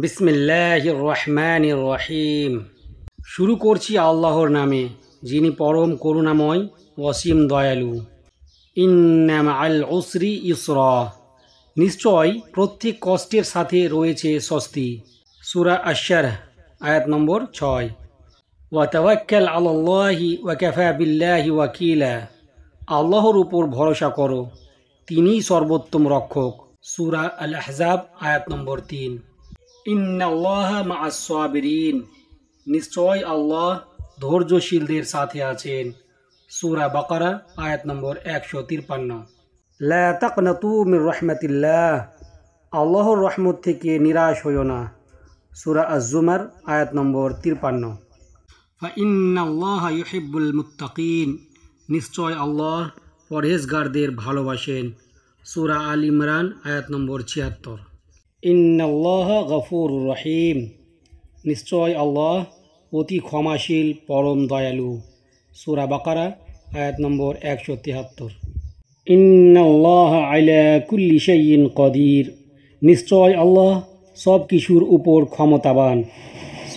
বিসমিল্লাহির রহমানির রহিম। শুরু করছি আল্লাহর নামে, যিনি পরম করুণাময় অসীম দয়ালু। ইন্না মাআল উসরি ইসরা, নিশ্চয় প্রত্যেক কষ্টের সাথে রয়েছে স্বস্তি। সূরা আশ-শারহ আয়াত নম্বর 6। ওয়া তাওয়াক্কাল আলাল্লাহি ওয়া কাফা বিল্লাহি ওয়াকিলা, আল্লাহর উপর ভরসা করো, তিনিই সর্বোত্তম রক্ষক। সূরা আল আহজাব আয়াত নম্বর 3। ইন্নাল্লাহা মাআস সাবিরিন, নিশ্চয় আল্লাহ ধৈর্যশীলদের সাথে আছেন। সূরা বাকারা আয়াত নম্বর 153। লা তাকনাতু মির রাহমাতিল্লাহ, আল্লাহর রহমত থেকে নিরাশ হইও না। সূরা আজ-জুমার আয়াত নম্বর 53। ফাইন্নাল্লাহা ইউহিব্বুল মুত্তাকিন, নিশ্চয় আল্লাহ পরহেজগারদের ভালোবাসেন। সূরা আল ইমরান আয়াত নম্বর 76। ইন্নাল্লাহা গফুরুর রহিম, নিশ্চয় আল্লাহ অতি ক্ষমাশীল পরম দয়ালু। সূরা বাকারা আয়াত নম্বর 173। ইন্নাল্লাহা আলা কুল্লি শাইইন কদির, নিশ্চয় আল্লাহ সব কিছুর উপর ক্ষমতাবান।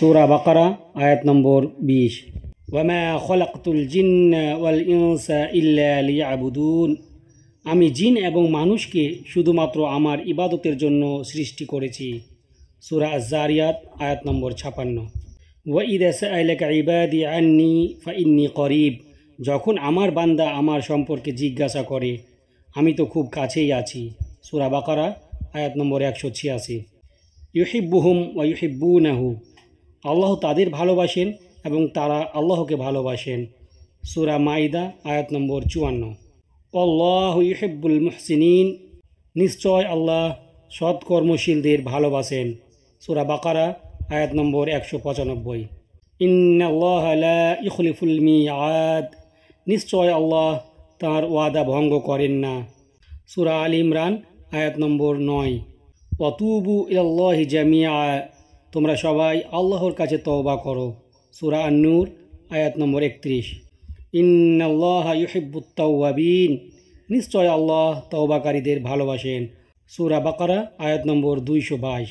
সূরা বাকারা আয়াত নম্বর 20। ওয়ামা খলাকতুল জিন্না ওয়াল ইনসা ইল্লা লিয়াবুদুন, আমি জিন এবং মানুষকে শুধুমাত্র আমার ইবাদতের জন্য সৃষ্টি করেছি। সূরা আজ-জারিয়াত আয়াত নম্বর 56। ওয়া ইযা সাআলাকা ইবাদি আন্নী ফাইন্নী করিব, যখন আমার বান্দা আমার সম্পর্কে জিজ্ঞাসা করে, আমি তো খুব কাছেই আছি। সূরা বাকারা আয়াত নম্বর 186। ইউহিব্বুহুম ওয়া ইউহিব্বুনাহু, আল্লাহ তাদের ভালোবাসেন এবং তারা আল্লাহকে ভালোবাসেন। সূরা মাইদা আয়াত নম্বর 54। আল্লাহু ইউহিব্বুল মুহসিনিন, নিশ্চয় আল্লাহ সৎকর্মশীলদের ভালোবাসেন। সূরা বাকারা আয়াত নম্বর 195। ইন্নাল্লাহা লা ইখলিফুল মিআদ, নিশ্চয় আল্লাহ তাঁর ওয়াদা ভঙ্গ করেন না। সূরা আল ইমরান আয়াত নম্বর 9। ওয়াতুবু ইলাল্লাহি জামিআ, তোমরা সবাই আল্লাহর কাছে তওবা করো। সূরা আন-নূর আয়াত নম্বর 31। ইন্নাল্লাহা ইউহিব্বুত তাওয়াবিন, নিশ্চয় আল্লাহ তওবাকারীদের ভালোবাসেন। সূরা বাকারা আয়াত নম্বর 222।